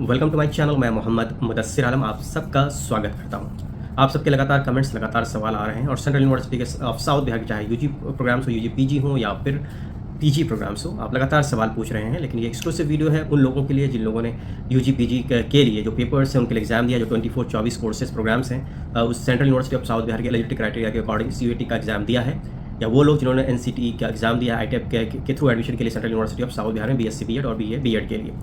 Welcome to my channel. मैं मोहम्मद मुदस्सिर आलम आप सबका स्वागत करता हूं। आप सबके लगातार कमेंट्स, लगातार सवाल आ रहे हैं और सेंट्रल यूनिवर्सिटी के ऑफ साउथ बिहार के चाहे यूजी प्रोग्राम्स हो, यूजी पीजी हो या फिर पीजी प्रोग्राम्स हो, आप लगातार सवाल पूछ रहे हैं। लेकिन ये एक्सक्लूसिव वीडियो है उन लोगों के लिए जिन लोगों ने यूजी पीजी के लिए जो पेपर्स हैं उनके लिए एग्जाम दिया, जो 24-24 कोर्सेज प्रोग्राम्स हैं उस central University of south Bihar के एलिजिबिलिटी क्राइटेरिया के अकॉर्डिंग CUET का एग्जाम दिया है, या वो लोग जिन्होंने NCTE का एग्जाम दिया ITEP के थ्रू एडमिशन के लिए central University of south Bihar में BSc BEd और BA BEd के लिए।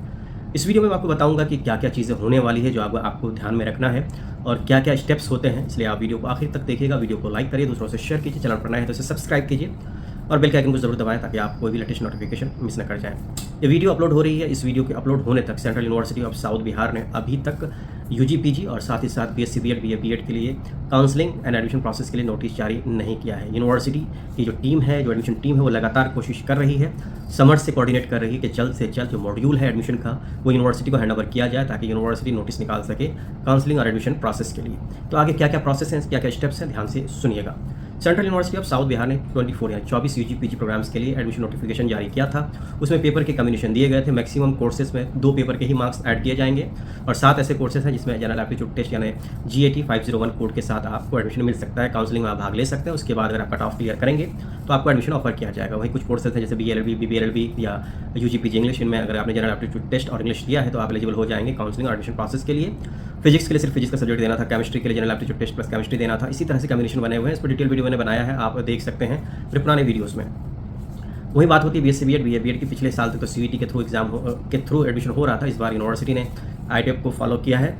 इस वीडियो में मैं आपको बताऊंगा कि क्या क्या चीज़ें होने वाली है जो आपको ध्यान में रखना है और क्या क्या स्टेप्स होते हैं। इसलिए आप वीडियो को आखिर तक देखिएगा, वीडियो को लाइक करिए, दूसरों से शेयर कीजिए, चैनल पर नए हैं तो इसे सब्सक्राइब कीजिए और बेल के आइकन को जरूर दबाएं ताकि आप कोई भी लेटेस्ट नोटिफिकेशन मिस न कर जाएं। ये वीडियो अपलोड हो रही है, इस वीडियो के अपलोड होने तक central University of south Bihar ने अभी तक यूजी पीजी और साथ ही साथ BSc BEd BA BEd के लिए काउंसलिंग एंड एडमिशन प्रोसेस के लिए नोटिस जारी नहीं किया है। यूनिवर्सिटी की जो टीम है, जो एडमिशन टीम है, वो लगातार कोशिश कर रही है, समर से कोऑर्डिनेट कर रही है कि जल्द से जल्द जो मॉड्यूल है एडमिशन का वो यूनिवर्सिटी को हैंड ओवर किया जाए ताकि यूनिवर्सिटी नोटिस निकाल सके काउंसलिंग और एडमिशन प्रोसेस के लिए। तो आगे क्या क्या प्रोसेस हैं, क्या क्या स्टेप्स हैं, ध्यान से सुनिएगा। Central University of south Bihar ने 24 यूजी पीजी प्रोग्राम्स के लिए एडमिशन नोटिफिकेशन जारी किया था। उसमें पेपर के कम्बिनेशन दिए गए थे। मैक्सिमम कोर्सेज में 2 पेपर के ही मार्क्स ऐड किए जाएंगे और 7 ऐसे कोर्सेज हैं जिसमें जनरल एप्टीट्यूड टेस्ट यानी GAT 501 कोड के साथ आपको एडमिशन मिल सकता है। काउंसलिंग में आप भाग ले सकते हैं। उसके बाद अगर आप कट ऑफ क्लियर करेंगे तो आपको एडमिशन ऑफर किया जाएगा। वहीं कुछ कोर्सेज हैं जैसे BLLB BBLLB या यूजी पीजी इंग्लिश, इनमें अगर आपने जनरल एप्टीट्यूड टेस्ट और इंग्लिश दिया है तो आप एलिजिबल हो जाएंगे काउंसलिंग और एडमिशन प्रोसेस के लिए। फिजिक्स के लिए सिर्फ फिजिक्स का सब्जेक्ट देना था, केमिस्ट्री के लिए general aptitude test plus chemistry देना था। इसी तरह से कम्बिनेशन बने हुए हैं। इस पर डिटेल वीडियो मैंने बनाया है, आप देख सकते हैं फिर पुराने वीडियोस में। वही बात होती है BSc BEd BA BEd की। पिछले साल तक तो CUET के थ्रू के थ्रू एडमिशन हो रहा था। इस बार यूनिवर्सिटी ने ITEP को फॉलो किया है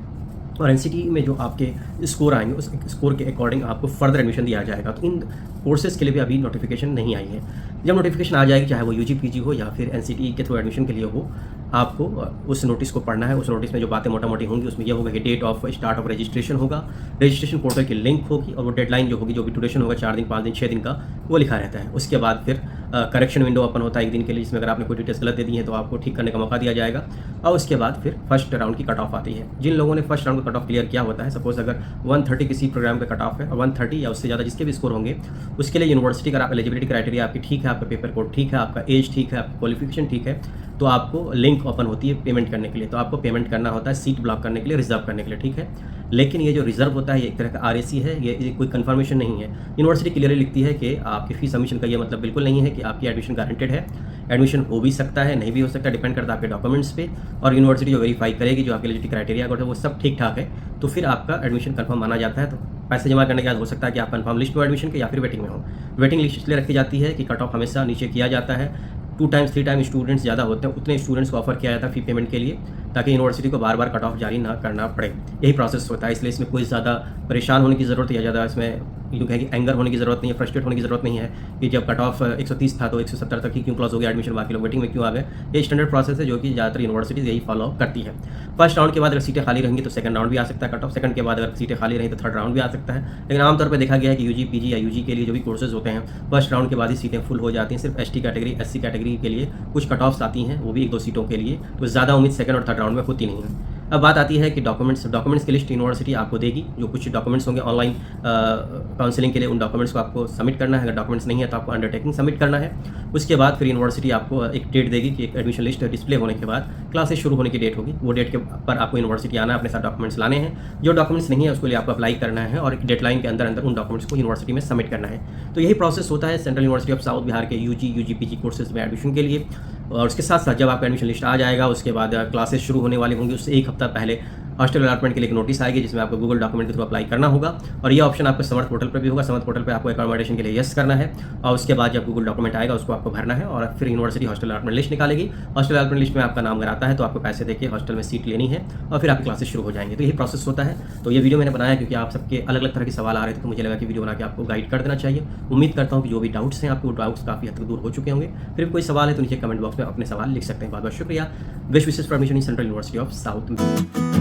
और NCTE में जो आपके स्कोर आएंगे उस स्कोर के अकॉर्डिंग आपको फर्दर एडमिशन दिया जाएगा। तो इन कोर्सेज के लिए भी अभी नोटिफिकेशन नहीं आई है। जब नोटिफिकेशन आ जाएगी, चाहे वो यूजी पीजी हो या फिर NCTE के थ्रू एडमिशन के लिए हो, आपको उस नोटिस को पढ़ना है। उस नोटिस में जो बातें मोटा मोटी होंगी उसमें यह होगा कि date of start of registration होगा, रजिस्ट्रेशन पोर्टल की लिंक होगी और वो डेडलाइन जो होगी, जो भी ड्यूरेशन होगा 4 दिन 5 दिन 6 दिन का, वो लिखा रहता है। उसके बाद फिर करेक्शन विंडो ओपन होता है 1 दिन के लिए, जिसमें अगर आपने कोई डिटेल्स गलत दे दी है तो आपको ठीक करने का मौका दिया जाएगा। और उसके बाद फिर फर्स्ट राउंड की कट ऑफ आती है। जिन लोगों ने फर्स्ट राउंड का कट ऑफ क्लियर किया होता है, सपोज अगर 130 किसी प्रोग्राम का कट ऑफ है और 130 या उससे ज़्यादा जिसके भी स्कोर होंगे, उसके लिए यूनिवर्सिटी का एलिजिबिलिटी क्राइटेरिया आपकी ठीक है, आपका पेपर कोड ठीक है, आपका एज ठीक है, आपका क्वालिफिकेशन ठीक है, तो आपको लिंक ओपन होती है पेमेंट करने के लिए। तो आपको पेमेंट करना होता है सीट ब्लॉक करने के लिए, रिजर्व करने के लिए, ठीक है। लेकिन ये जो रिजर्व होता है ये एक तरह का RAC है, ये कोई कंफर्मेशन नहीं है। यूनिवर्सिटी क्लियरली लिखती है कि आपकी फीस सबमिशन का ये मतलब बिल्कुल नहीं है कि आपकी एडमिशन गारंटेड है। एडमिशन हो भी सकता है, नहीं भी हो सकता, डिपेंड करता है आपके डॉक्यूमेंट्स पे। और यूनिवर्सिटी जो वेरीफाई करेगी जो आपके एलिजिबिलिटी क्राइटेरिया है वो सब ठीक ठाक है तो फिर आपका एडमिशन कंफर्म माना जाता है। तो पैसे जमा करने के बाद हो सकता है कि आप कंफर्म लिस्ट में एडमिशन के या फिर वेटिंग में हो। वेटिंग लिस्ट इसलिए रखी जाती है कि कट ऑफ हमेशा नीचे किया जाता है। 2 टाइम्स 3 टाइम स्टूडेंट्स ज़्यादा होते हैं, उतने स्टूडेंट्स को ऑफर किया जाता है फी पेमेंट के लिए ताकि यूनिवर्सिटी को बार बार कट ऑफ जारी ना करना पड़े। यही प्रोसेस होता है। इसलिए इसमें कोई ज़्यादा परेशान होने की ज़रूरत या ज़्यादा इसमें यूँ कहें कि एंगर होने की ज़रूरत नहीं है, फ्रस्ट्रेट होने की ज़रूरत नहीं है कि जब कट ऑफ 130 था तो 170 तक ही क्यों क्लोज हो गया एडमिशन, बाकी लोग वेटिंग में क्यों आ गए। ये स्टैंडर्ड प्रोसेस है जो कि ज़्यादातर यूनिवर्सिटीज़ यही फॉलो करती है। फर्स्ट राउंड के बाद अगर सीटें खाली रहेंगी तो सेकंड राउंड भी आ सकता है कट ऑफ। सेकंड के बाद अगर सीटें खाली रही तो थर्ड राउंड भी आ सकता है। लेकिन आमतौर पर देखा गया है कि यूजी पीजी या यूजी के लिए जो भी कोर्सेज होते हैं फर्स्ट राउंड के बाद ही सीटें फुल हो जाती हैं। सिर्फ ST कैटेगरी SC कैटेगरी के लिए कुछ कट ऑफ्स आती हैं, वो भी 1-2 सीटों के लिए, तो ज़्यादा उम्मीद सेकंड और थर्ड राउंड में होती नहीं है। अब बात आती है कि डॉक्यूमेंट्स की लिस्ट यूनिवर्सिटी आपको देगी। जो कुछ डॉक्यूमेंट्स होंगे ऑनलाइन काउंसलिंग के लिए, उन डॉक्यूमेंट्स को आपको सबमिट करना है। अगर डॉक्यूमेंट्स नहीं है तो आपको अंडरटेकिंग सबमिट करना है। उसके बाद फिर यूनिवर्सिटी आपको एक डेट देगी कि एक एडमिशन लिस्ट डिस्प्ले होने के बाद क्लासेस शुरू होने की डेट होगी। वो डेट के पर आपको यूनिवर्सिटी आना है, अपने साथ डॉक्यूमेंट्स लाने हैं। जो डॉक्यूमेंट्स नहीं है उसके लिए आपको अप्लाई करना है और एक डेडलाइन के अंदर उन डॉक्यूमेंट्स को यूनिवर्सिटी में सबमिट करना है। तो यही प्रोसेस होता है central University of south Bihar के यूजी पीजी कोर्सेज में एडमिशन के लिए। और उसके साथ साथ जब आपका एडमिशन लिस्ट आ जाएगा उसके बाद क्लासेस शुरू होने वाली होंगी, उससे 1 हफ्ता पहले हॉस्टल अलॉटमेंट के लिए एक नोटिस आएगी जिसमें आपको गूगल डॉक्यूमेंट के थ्रू अप्लाई करना होगा। और ये ऑप्शन आपको समर्थ पोर्टल पर भी होगा। समर्थ पोर्टल पे आपको अकोमोडेशन के लिए यस करना है और उसके बाद जब गूगल डॉक्यूमेंट आएगा उसको आपको भरना है और फिर यूनिवर्सिटी हॉस्टल अलॉटमेंट लिस्ट निकालेगी। हॉस्टल अलॉटमेंट लिस्ट में आपका नाम अगर आता है तो आपको पैसे देके हॉस्टल में सीट लेनी है और फिर आपकी क्लासेस शुरू हो जाएंगे। तो यही प्रोसेस होता है। तो ये वीडियो मैंने बनाया क्योंकि आप सबके अलग अलग तरह के सवाल आ रहे थे, तो मुझे लगा कि वीडियो बना के आपको गाइड कर देना चाहिए। उम्मीद करता हूँ कि जो भी डाउट्स हैं आपके वो डाउट्स काफ़ी हद तक दूर हो चुके होंगे। फिर कोई सवाल है तो नीचे कमेंट बॉक्स में अपने सवाल लिख सकते हैं। बहुत बहुत शुक्रिया। Best wishes for admission in Central University of south.